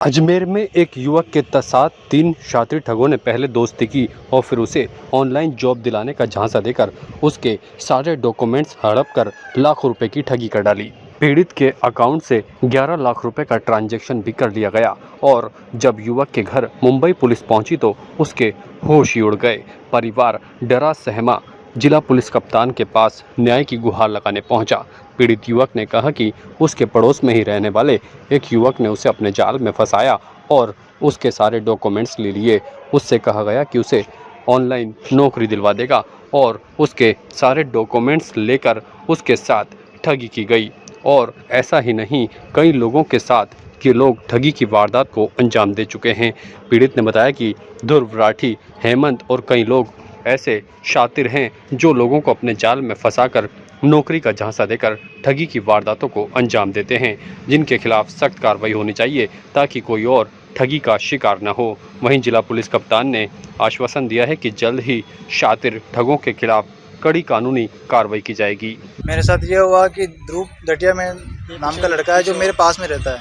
अजमेर में एक युवक के साथ 3 शातिर ठगों ने पहले दोस्ती की और फिर उसे ऑनलाइन जॉब दिलाने का झांसा देकर उसके सारे डॉक्यूमेंट्स हड़प कर लाखों रुपए की ठगी कर डाली। पीड़ित के अकाउंट से 11 लाख रुपए का ट्रांजैक्शन भी कर लिया गया और जब युवक के घर मुंबई पुलिस पहुंची तो उसके होश ही उड़ गए। परिवार डरा सहमा जिला पुलिस कप्तान के पास न्याय की गुहार लगाने पहुंचा। पीड़ित युवक ने कहा कि उसके पड़ोस में ही रहने वाले एक युवक ने उसे अपने जाल में फंसाया और उसके सारे डॉक्यूमेंट्स ले लिए। उससे कहा गया कि उसे ऑनलाइन नौकरी दिलवा देगा और उसके सारे डॉक्यूमेंट्स लेकर उसके साथ ठगी की गई। और ऐसा ही नहीं, कई लोगों के साथ ये लोग ठगी की वारदात को अंजाम दे चुके हैं। पीड़ित ने बताया कि ध्रुव राठी, हेमंत और कई लोग ऐसे शातिर हैं जो लोगों को अपने जाल में फंसाकर नौकरी का झांसा देकर ठगी की वारदातों को अंजाम देते हैं, जिनके खिलाफ सख्त कार्रवाई होनी चाहिए ताकि कोई और ठगी का शिकार न हो। वहीं जिला पुलिस कप्तान ने आश्वासन दिया है कि जल्द ही शातिर ठगों के खिलाफ कड़ी कानूनी कार्रवाई की जाएगी। मेरे साथ ये हुआ कि ध्रुव दटिया में नाम का लड़का है जो मेरे पास में रहता है।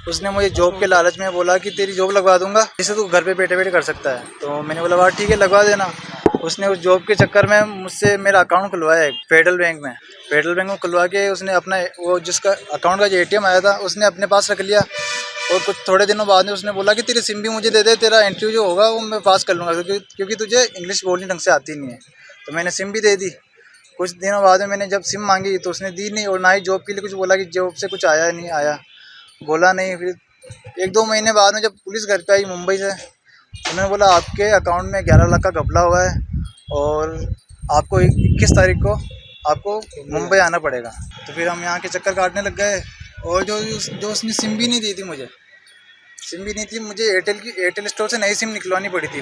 उसने मुझे जॉब के लालच में बोला कि तेरी जॉब लगवा दूंगा, इसे तू घर पे बैठे बैठे कर सकता है। तो मैंने बोला वाह ठीक है लगवा देना। उसने उस जॉब के चक्कर में मुझसे मेरा अकाउंट खुलवाया है फेडरल बैंक में खुलवा के उसने अपना वो जिसका अकाउंट का जो एटीएम आया था उसने अपने पास रख लिया। और कुछ थोड़े दिनों बाद में उसने बोला कि तेरी सिम भी मुझे दे दे, तेरा इंटरव्यू जो होगा वो मैं पास कर लूँगा क्योंकि तुझे इंग्लिश बोलनी ढंग से आती नहीं है। तो मैंने सिम भी दे दी। कुछ दिनों बाद में मैंने जब सिम मांगी तो उसने दी नहीं और ना ही जॉब के लिए कुछ बोला कि जॉब से कुछ आया नहीं आया, बोला नहीं। फिर 1-2 महीने बाद में जब पुलिस घर पे आई मुंबई से, उन्होंने बोला आपके अकाउंट में 11 लाख का घपला हुआ है और आपको 21 तारीख को आपको मुंबई आना पड़ेगा। तो फिर हम यहाँ के चक्कर काटने लग गए। और जो उसने सिम भी नहीं दी थी मुझे, एयरटेल स्टोर से नई सिम निकलवानी पड़ी थी।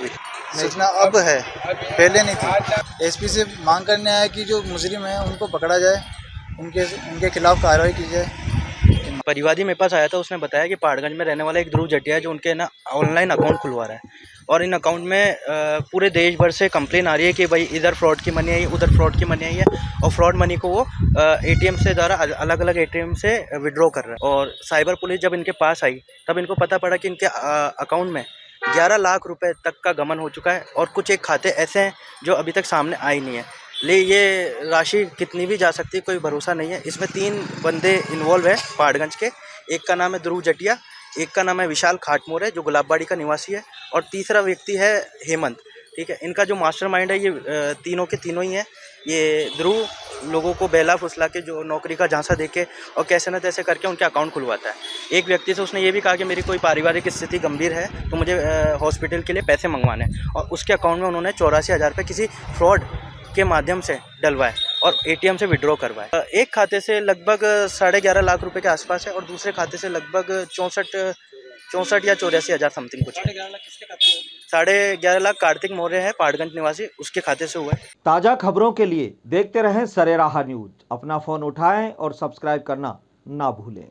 सूचना अब है, पहले नहीं थी। एसपी से मांग करने आया कि जो मुजरिम है उनको पकड़ा जाए, उनके खिलाफ कार्रवाई की जाए। परिवादी मेरे पास आया था, उसने बताया कि पहाड़गंज में रहने वाला एक ध्रुव जटिया है जो उनके ना ऑनलाइन अकाउंट खुलवा रहा है और इन अकाउंट में पूरे देश भर से कंप्लेन आ रही है कि भाई इधर फ्रॉड की मनी आई, उधर फ्रॉड की मनी आई है और फ्रॉड मनी को वो एटीएम से द्वारा अलग अलग एटीएम से विड्रॉ कर रहा है। और साइबर पुलिस जब इनके पास आई तब इनको पता पड़ा कि इनके अकाउंट में 11 लाख रुपए तक का गमन हो चुका है और कुछ एक खाते ऐसे हैं जो अभी तक सामने आई नहीं है। ले ये राशि कितनी भी जा सकती है, कोई भरोसा नहीं है। इसमें 3 बंदे इन्वॉल्व है पहाड़गंज के। एक का नाम है ध्रुव जटिया, एक का नाम है विशाल खाटमोर है जो गुलाबबाड़ी का निवासी है और तीसरा व्यक्ति है हेमंत। ठीक है, इनका जो मास्टरमाइंड है ये तीनों के तीनों ही हैं। ये ध्रुव लोगों को बेला फुसला के जो नौकरी का झांसा देके और कैसे न तैसे करके उनके अकाउंट खुलवाता है। एक व्यक्ति से उसने ये भी कहा कि मेरी कोई पारिवारिक स्थिति गंभीर है तो मुझे हॉस्पिटल के लिए पैसे मंगवाने हैं और उसके अकाउंट में उन्होंने 84,000 रुपये किसी फ्रॉड के माध्यम से डलवाए और एटीएम से विड्रॉ करवाए। एक खाते से लगभग 11.5 लाख रुपए के आसपास है और दूसरे खाते से लगभग 64 या 84,000 समथिंग कुछ। 11.5 लाख कार्तिक मौर्य है पहाड़गंज निवासी, उसके खाते से हुआ है। ताज़ा खबरों के लिए देखते रहें सरेराह न्यूज। अपना फ़ोन उठाएं और सब्सक्राइब करना ना भूलें।